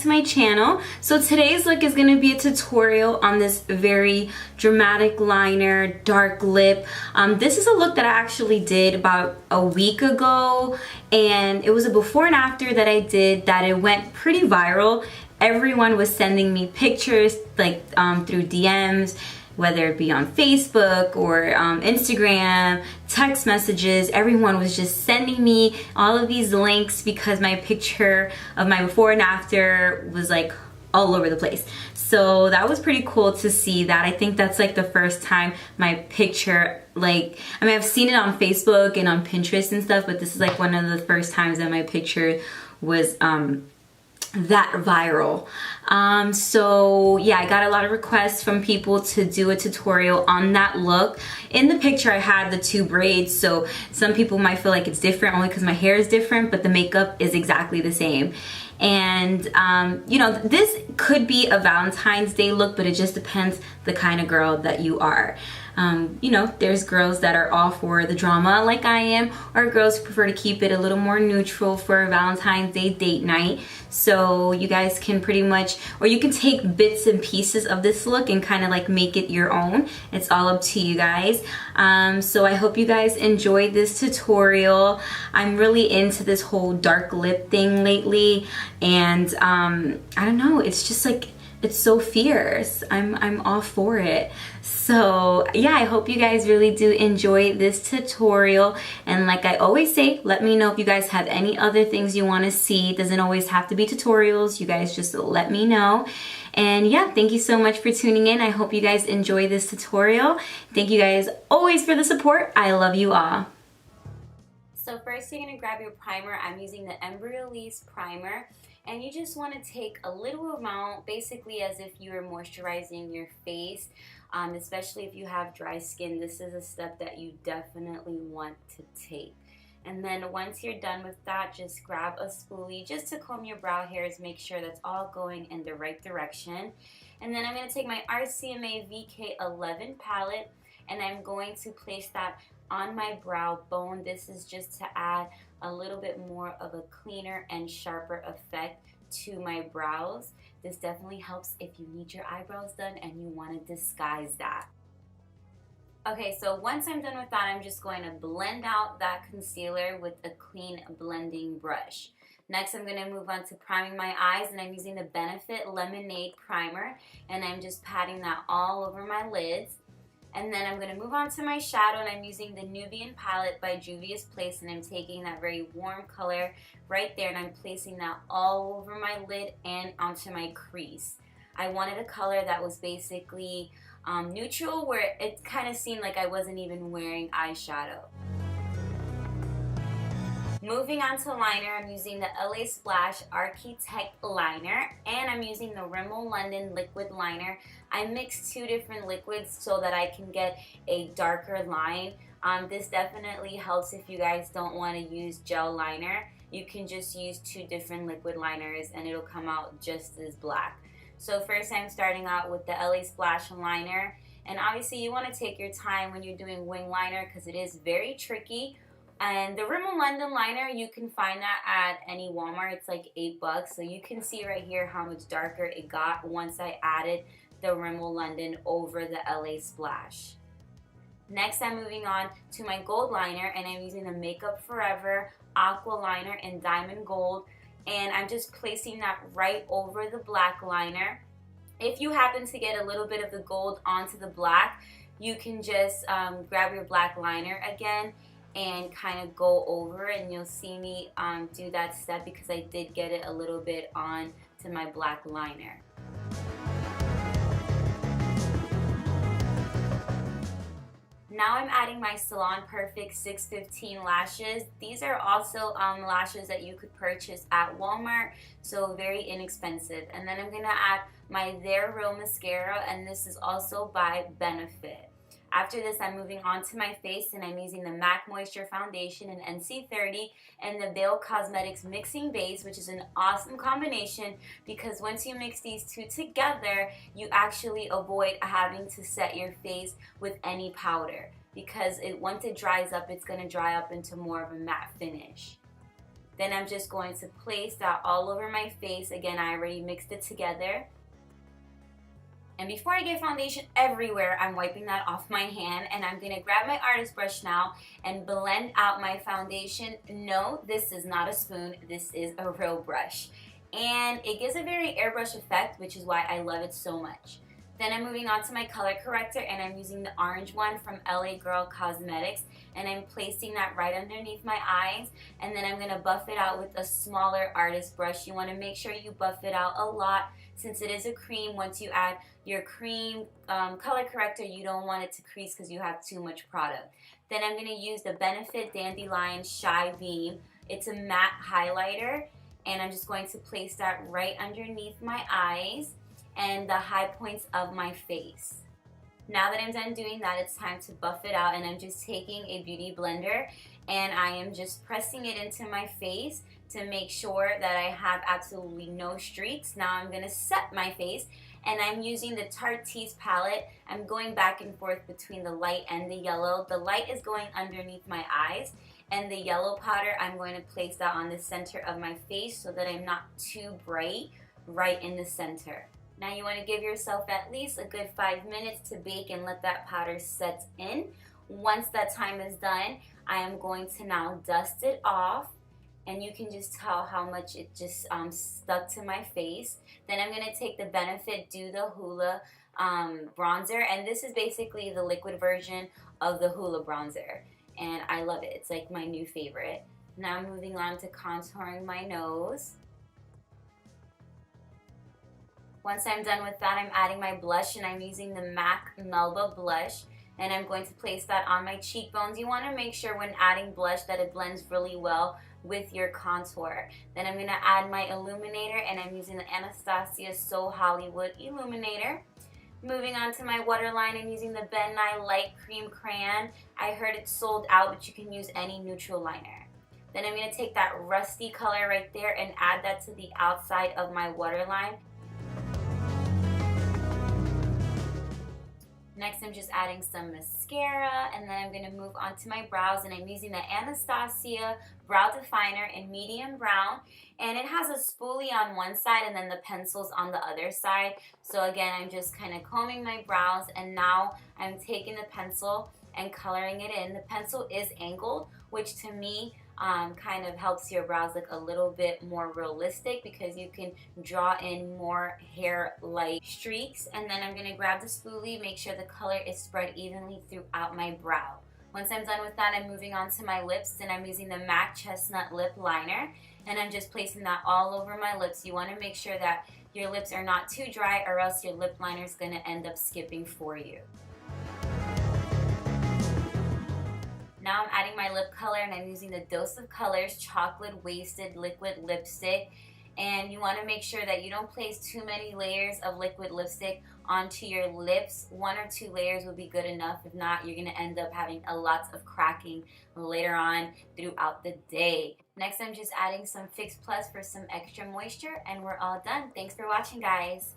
to my channel. So today's look is going to be a tutorial on this very dramatic liner, dark lip. This is a look that I actually did about a week ago, and it was a before and after that I did that it went pretty viral. Everyone was sending me pictures like through DMs, whether it be on Facebook or Instagram, text messages. Everyone was just sending me all of these links because my picture of my before and after was like all over the place. So that was pretty cool to see that. I think that's like the first time my picture, like, I mean, I've seen it on Facebook and on Pinterest and stuff, but this is like one of the first times that my picture was that viral. So yeah, I got a lot of requests from people to do a tutorial on that look. In the picture I had the two braids, so some people might feel like it's different only because my hair is different, but the makeup is exactly the same. And you know, this could be a Valentine's Day look, but it just depends the kind of girl that you are. You know, there's girls that are all for the drama like I am, or girls who prefer to keep it a little more neutral for a Valentine's Day date night. So you guys can pretty much, or you can take bits and pieces of this look and kind of like make it your own. It's all up to you guys. So I hope you guys enjoyed this tutorial. I'm really into this whole dark lip thing lately, and I don't know, it's just like, it's so fierce. I'm all for it. So yeah, I hope you guys really do enjoy this tutorial. And like I always say, let me know if you guys have any other things you want to see. It doesn't always have to be tutorials. You guys just let me know. And yeah, thank you so much for tuning in. I hope you guys enjoy this tutorial. Thank you guys always for the support. I love you all. So first you're going to grab your primer. I'm using the Embryolisse primer. And you just want to take a little amount, basically as if you were moisturizing your face, especially if you have dry skin. This is a step that you definitely want to take. And then once you're done with that, just grab a spoolie just to comb your brow hairs, make sure that's all going in the right direction. And then I'm going to take my RCMA VK11 palette, and I'm going to place that on my brow bone. This is just to add a little bit more of a cleaner and sharper effect to my brows. This definitely helps if you need your eyebrows done and you want to disguise that. Okay, so once I'm done with that, I'm just going to blend out that concealer with a clean blending brush. Next, I'm going to move on to priming my eyes, and I'm using the Benefit Lemonade Primer, and I'm just patting that all over my lids. And then I'm going to move on to my shadow, and I'm using the Nubian palette by Juvia's Place, and I'm taking that very warm color right there, and I'm placing that all over my lid and onto my crease. I wanted a color that was basically neutral, where it kind of seemed like I wasn't even wearing eyeshadow. Moving on to liner, I'm using the LA Splash Architect Liner, and I'm using the Rimmel London Liquid Liner. I mixed two different liquids so that I can get a darker line. This definitely helps if you guys don't want to use gel liner. You can just use two different liquid liners and it'll come out just as black. So first I'm starting out with the LA Splash Liner, and obviously you want to take your time when you're doing wing liner because it is very tricky. And the Rimmel London liner, you can find that at any Walmart. It's like $8. So you can see right here how much darker it got once I added the Rimmel London over the LA Splash. Next, I'm moving on to my gold liner, and I'm using the Makeup Forever Aqua Liner in Diamond Gold. And I'm just placing that right over the black liner. If you happen to get a little bit of the gold onto the black, you can just grab your black liner again and kind of go over it, and you'll see me do that step because I did get it a little bit on to my black liner. Now I'm adding my Salon Perfect 615 lashes. These are also lashes that you could purchase at Walmart, so very inexpensive. And then I'm going to add my They're Real mascara, and this is also by Benefit. After this, I'm moving on to my face, and I'm using the MAC Moisture Foundation in NC30 and the Veil Cosmetics Mixing Base, which is an awesome combination because once you mix these two together, you actually avoid having to set your face with any powder because once it dries up, it's going to dry up into more of a matte finish. Then I'm just going to place that all over my face. Again, I already mixed it together. And before I get foundation everywhere, I'm wiping that off my hand, and I'm going to grab my artist brush now and blend out my foundation. No, this is not a spoon. This is a real brush. And it gives a very airbrush effect, which is why I love it so much. Then I'm moving on to my color corrector, and I'm using the orange one from LA Girl Cosmetics, and I'm placing that right underneath my eyes, and then I'm going to buff it out with a smaller artist brush. You want to make sure you buff it out a lot since it is a cream. Once you add your cream color corrector, you don't want it to crease because you have too much product. Then I'm going to use the Benefit Dandelion Shy Beam. It's a matte highlighter, and I'm just going to place that right underneath my eyes and the high points of my face. Now that I'm done doing that, it's time to buff it out, and I'm just taking a beauty blender and I am just pressing it into my face to make sure that I have absolutely no streaks. Now I'm going to set my face, and I'm using the Tarte palette. I'm going back and forth between the light and the yellow. The light is going underneath my eyes, and the yellow powder, I'm going to place that on the center of my face so that I'm not too bright right in the center. Now you want to give yourself at least a good 5 minutes to bake and let that powder set in. Once that time is done, I am going to now dust it off, and you can just tell how much it just stuck to my face. Then I'm going to take the Benefit Do the Hula bronzer, and this is basically the liquid version of the Hula bronzer, and I love it. It's like my new favorite. Now I'm moving on to contouring my nose. Once I'm done with that, I'm adding my blush, and I'm using the MAC Melba blush, and I'm going to place that on my cheekbones. You want to make sure when adding blush that it blends really well with your contour. Then I'm going to add my illuminator, and I'm using the Anastasia So Hollywood Illuminator. Moving on to my waterline, I'm using the Ben Nye Light Cream Crayon. I heard it's sold out, but you can use any neutral liner. Then I'm going to take that rusty color right there and add that to the outside of my waterline. Next, I'm just adding some mascara, and then I'm going to move on to my brows, and I'm using the Anastasia Brow Definer in medium brown, and it has a spoolie on one side and then the pencils on the other side. So again, I'm just kind of combing my brows, and now I'm taking the pencil and coloring it in. The pencil is angled, which to me kind of helps your brows look a little bit more realistic because you can draw in more hair-like streaks. And then I'm going to grab the spoolie, make sure the color is spread evenly throughout my brow. Once I'm done with that, I'm moving on to my lips, and I'm using the MAC Chestnut Lip Liner, and I'm just placing that all over my lips. You want to make sure that your lips are not too dry, or else your lip liner is going to end up skipping for you. Now I'm adding my lip color, and I'm using the Dose of Colors Chocolate Wasted Liquid Lipstick. And you want to make sure that you don't place too many layers of liquid lipstick onto your lips. 1 or 2 layers will be good enough. If not, you're going to end up having a lot of cracking later on throughout the day. Next, I'm just adding some Fix Plus for some extra moisture, and we're all done. Thanks for watching, guys.